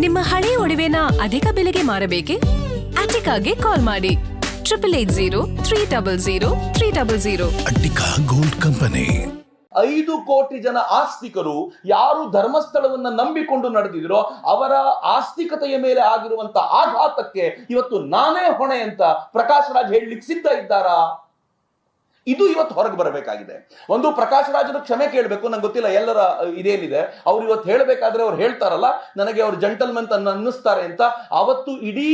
ನಿಮ್ಮ ಹಳೆಯ ಒಡವೆನ ಅಧಿಕ ಬೆಲೆಗೆ ಮಾರಬೇಕೆ? ಅಟಿಕಾಗೆ ಕಾಲ್ ಮಾಡಿ 8880 ಅಟ್ಟಿಕಾ ಗೋಲ್ಡ್ ಕಂಪನಿ. 5 ಕೋಟಿ ಜನ ಆಸ್ತಿಕರು ಯಾರು ಧರ್ಮಸ್ಥಳವನ್ನ ನಂಬಿಕೊಂಡು ನಡೆದಿದ್ರೋ ಅವರ ಆಸ್ತಿಕತೆಯ ಮೇಲೆ ಆಗಿರುವಂತ ಆಘಾತಕ್ಕೆ ಇವತ್ತು ನಾನೇ ಹೊಣೆ ಅಂತ ಪ್ರಕಾಶ್ ರಾಜ್ ಹೇಳಲಿಕ್ಕೆ ಸಿದ್ಧ ಇದ್ದಾರಾ? ಇದು ಇವತ್ತು ಹೊರಗೆ ಬರಬೇಕಾಗಿದೆ. ಒಂದು ಪ್ರಕಾಶ್ ರಾಜರು ಕ್ಷಮೆ ಕೇಳಬೇಕು. ನಂಗೆ ಗೊತ್ತಿಲ್ಲ ಎಲ್ಲರ ಇದೇನಿದೆ, ಅವ್ರು ಇವತ್ತು ಹೇಳಬೇಕಾದ್ರೆ ಅವ್ರು ಹೇಳ್ತಾರಲ್ಲ ನನಗೆ ಅವ್ರು ಜಂಟಲ್ಮನ್ ಅನ್ನಿಸ್ತಾರೆ ಅಂತ. ಅವತ್ತು ಇಡೀ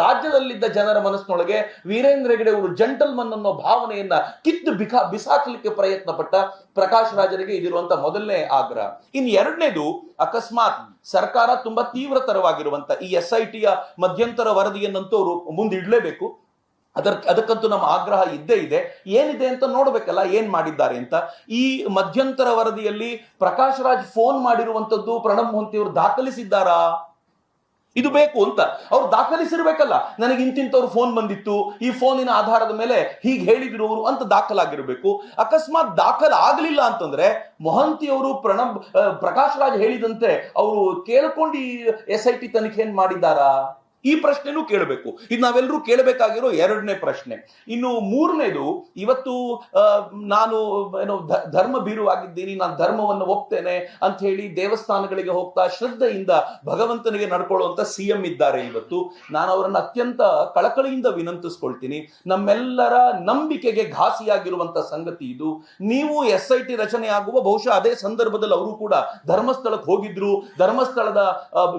ರಾಜ್ಯದಲ್ಲಿದ್ದ ಜನರ ಮನಸ್ಸಿನೊಳಗೆ ವೀರೇಂದ್ರ ಹೆಗಡೆ ಅವರು ಜಂಟಲ್ಮನ್ ಅನ್ನೋ ಭಾವನೆಯನ್ನ ಕಿತ್ತು ಬಿಸಾಕಲಿಕ್ಕೆ ಪ್ರಯತ್ನ ಪಟ್ಟ ಪ್ರಕಾಶ್ ರಾಜರಿಗೆ ಇದಿರುವಂತ ಮೊದಲನೇ ಆಗ್ರಹ. ಇನ್ ಎರಡನೇದು, ಅಕಸ್ಮಾತ್ ಸರ್ಕಾರ ತುಂಬಾ ತೀವ್ರತರವಾಗಿರುವಂತ ಈ SIT ಮಧ್ಯಂತರ ವರದಿಯನ್ನಂತೂ ಅವರು ಮುಂದಿಡ್ಲೇಬೇಕು. ಅದಕ್ಕಂತೂ ನಮ್ಮ ಆಗ್ರಹ ಇದ್ದೇ ಇದೆ. ಏನಿದೆ ಅಂತ ನೋಡ್ಬೇಕಲ್ಲ, ಏನ್ ಮಾಡಿದ್ದಾರೆ ಅಂತ. ಈ ಮಧ್ಯಂತರ ವರದಿಯಲ್ಲಿ ಪ್ರಕಾಶ್ ರಾಜ್ ಫೋನ್ ಮಾಡಿರುವಂತದ್ದು ಪ್ರಣಬ್ ಮೊಹಂತಿ ಅವರು ದಾಖಲಿಸಿದ್ದಾರಾ? ಇದು ಬೇಕು ಅಂತ ಅವ್ರು ದಾಖಲಿಸಿರ್ಬೇಕಲ್ಲ. ನನಗೆ ಇಂತಿಂತವ್ರು ಫೋನ್ ಬಂದಿತ್ತು, ಈ ಫೋನಿನ ಆಧಾರದ ಮೇಲೆ ಹೀಗೆ ಹೇಳಿದ್ರು ಅವರು ಅಂತ ದಾಖಲಾಗಿರ್ಬೇಕು. ಅಕಸ್ಮಾತ್ ದಾಖಲಾಗಲಿಲ್ಲ ಅಂತಂದ್ರೆ ಮೊಹಂತಿ ಅವರು ಪ್ರಕಾಶ್ ರಾಜ್ ಹೇಳಿದಂತೆ ಅವರು ಕೇಳ್ಕೊಂಡು ಈ SIT ತನಿಖೆಯನ್ನು ಮಾಡಿದ್ದಾರಾ? ಈ ಪ್ರಶ್ನೆನೂ ಕೇಳಬೇಕು. ಇದು ನಾವೆಲ್ಲರೂ ಕೇಳಬೇಕಾಗಿರೋ ಎರಡನೇ ಪ್ರಶ್ನೆ. ಇನ್ನು ಮೂರನೇದು, ಇವತ್ತು ನಾನು ಧರ್ಮ ಭೀರುವಾಗಿದ್ದೀನಿ, ನಾನು ಧರ್ಮವನ್ನು ಒಪ್ತೇನೆ ಅಂತ ಹೇಳಿ ದೇವಸ್ಥಾನಗಳಿಗೆ ಹೋಗ್ತಾ ಶ್ರದ್ಧೆಯಿಂದ ಭಗವಂತನಿಗೆ ನಡ್ಕೊಳ್ಳುವಂತ CM ಇದ್ದಾರೆ. ಇವತ್ತು ನಾನು ಅವರನ್ನು ಅತ್ಯಂತ ಕಳಕಳಿಯಿಂದ ವಿನಂತಿಸ್ಕೊಳ್ತೀನಿ. ನಮ್ಮೆಲ್ಲರ ನಂಬಿಕೆಗೆ ಘಾಸಿಯಾಗಿರುವಂತ ಸಂಗತಿ ಇದು. ನೀವು SIT ರಚನೆ ಆಗುವ ಬಹುಶಃ ಅದೇ ಸಂದರ್ಭದಲ್ಲಿ ಅವರು ಕೂಡ ಧರ್ಮಸ್ಥಳಕ್ಕೆ ಹೋಗಿದ್ರು. ಧರ್ಮಸ್ಥಳದ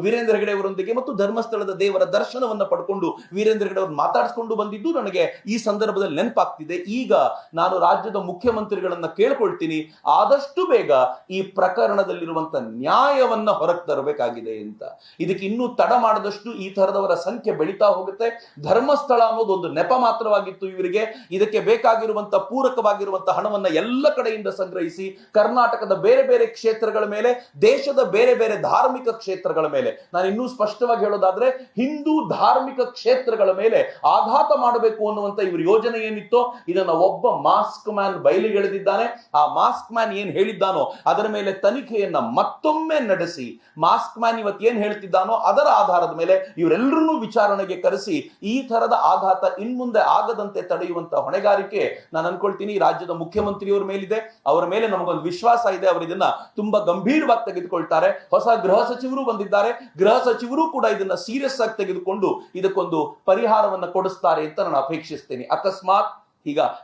ವೀರೇಂದ್ರ ಹೆಗಡೆ ಅವರೊಂದಿಗೆ ಮತ್ತು ಧರ್ಮಸ್ಥಳದ ದೇವರ ದರ್ಶನವನ್ನ ಪಡ್ಕೊಂಡು ವೀರೇಂದ್ರ ಹೆಗಡೆ ಅವರು ಮಾತಾಡಿಸ್ಕೊಂಡು ಬಂದಿದ್ದು ನನಗೆ ಈ ಸಂದರ್ಭದಲ್ಲಿ ನೆನಪಾಗ್ತಿದೆ. ಈಗ ನಾನು ರಾಜ್ಯದ ಮುಖ್ಯಮಂತ್ರಿಗಳನ್ನ ಕೇಳ್ಕೊಳ್ತೀನಿ, ಆದಷ್ಟು ಬೇಗ ಈ ಪ್ರಕರಣದಲ್ಲಿರುವಂತ ನ್ಯಾಯವನ್ನ ಹೊರಗೆ ತರಬೇಕಾಗಿದೆ ಅಂತ. ಇದಕ್ಕೆ ಇನ್ನೂ ತಡ ಮಾಡದಷ್ಟು ಈ ತರದವರ ಸಂಖ್ಯೆ ಬೆಳೀತಾ ಹೋಗುತ್ತೆ. ಧರ್ಮಸ್ಥಳ ಅನ್ನೋದು ಒಂದು ನೆಪ ಮಾತ್ರವಾಗಿತ್ತು ಇವರಿಗೆ. ಇದಕ್ಕೆ ಬೇಕಾಗಿರುವಂತ ಪೂರಕವಾಗಿರುವಂತ ಹಣವನ್ನ ಎಲ್ಲ ಕಡೆಯಿಂದ ಸಂಗ್ರಹಿಸಿ ಕರ್ನಾಟಕದ ಬೇರೆ ಬೇರೆ ಕ್ಷೇತ್ರಗಳ ಮೇಲೆ, ದೇಶದ ಬೇರೆ ಬೇರೆ ಧಾರ್ಮಿಕ ಕ್ಷೇತ್ರಗಳ ಮೇಲೆ, ನಾನು ಇನ್ನೂ ಸ್ಪಷ್ಟವಾಗಿ ಹೇಳೋದಾದ್ರೆ ಹಿಂದೂ ಧಾರ್ಮಿಕ ಕ್ಷೇತ್ರಗಳ ಮೇಲೆ ಆಘಾತ ಮಾಡಬೇಕು ಅನ್ನುವಂತ ಇವ್ರ ಯೋಜನೆ ಏನಿತ್ತೋ ಇದನ್ನ ಒಬ್ಬ ಮಾಸ್ಕ್ ಮ್ಯಾನ್ ಬಯಲಿಗೆಳೆದಿದ್ದಾನೆ. ಆ ಮಾಸ್ಕ್ ಮ್ಯಾನ್ ಏನ್ ಹೇಳಿದ್ದಾನೋ ಅದರ ಮೇಲೆ ತನಿಖೆಯನ್ನ ಮತ್ತೊಮ್ಮೆ ನಡೆಸಿ, ಮಾಸ್ಕ್ ಮ್ಯಾನ್ ಇವತ್ತು ಏನ್ ಹೇಳ್ತಿದ್ದಾನೋ ಅದರ ಆಧಾರದ ಮೇಲೆ ಇವರೆಲ್ಲರನ್ನೂ ವಿಚಾರಣೆಗೆ ಕರೆಸಿ ಈ ತರದ ಆಘಾತ ಇನ್ಮುಂದೆ ಆಗದಂತೆ ತಡೆಯುವಂತ ಹೊಣೆಗಾರಿಕೆ ನಾನು ಅನ್ಕೊಳ್ತೀನಿ ರಾಜ್ಯದ ಮುಖ್ಯಮಂತ್ರಿಯವರ ಮೇಲಿದೆ. ಅವರ ಮೇಲೆ ನಮಗೊಂದು ವಿಶ್ವಾಸ ಇದೆ, ಅವರು ಇದನ್ನ ತುಂಬಾ ಗಂಭೀರವಾಗಿ ತೆಗೆದುಕೊಳ್ತಾರೆ. ಹೊಸ ಗೃಹ ಸಚಿವರು ಬಂದಿದ್ದಾರೆ, ಗೃಹ ಸಚಿವರು ಕೂಡ ಇದನ್ನ ಸೀರಿಯಸ್ ಆಗಿ ತೆಗೆದುಕೊಂಡು ಇದಕ್ಕೊಂದು ಪರಿಹಾರವನ್ನ ಕೊಡಿಸ್ತಾರೆ ಅಂತ ನಾನು ಅಪೇಕ್ಷಿಸ್ತೇನೆ. ಅಕಸ್ಮಾತ್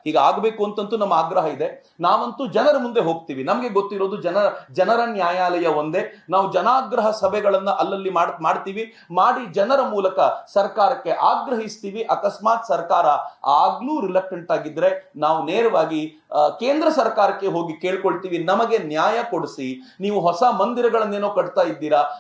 ಈಗ ಆಗಬೇಕು ಅಂತಂತೂ ನಮ್ಮ ಆಗ್ರಹ ಇದೆ. ನಾವಂತೂ ಜನರ ಮುಂದೆ ಹೋಗ್ತೀವಿ. ನಮಗೆ ಗೊತ್ತಿರೋದು ಜನರ ನ್ಯಾಯಾಲಯ ಒಂದೇ. ನಾವು ಜನಾಗ್ರಹ ಸಭೆಗಳನ್ನ ಅಲ್ಲಲ್ಲಿ ಮಾಡ್ತೀವಿ, ಮಾಡಿ ಜನರ ಮೂಲಕ ಸರ್ಕಾರಕ್ಕೆ ಆಗ್ರಹಿಸ್ತೀವಿ. ಅಕಸ್ಮಾತ್ ಸರ್ಕಾರ ಆಗ್ಲೂ ರಿಲಕ್ಟೆಂಟ್ ಆಗಿದ್ರೆ ನಾವು ನೇರವಾಗಿ ಕೇಂದ್ರ ಸರ್ಕಾರಕ್ಕೆ ಹೋಗಿ ಕೇಳ್ಕೊಳ್ತೀವಿ, ನಮಗೆ ನ್ಯಾಯ ಕೊಡಿಸಿ. ನೀವು ಹೊಸ ಮಂದಿರಗಳನ್ನೇನೋ ಕಟ್ತಾ ಇದ್ದೀರಾ,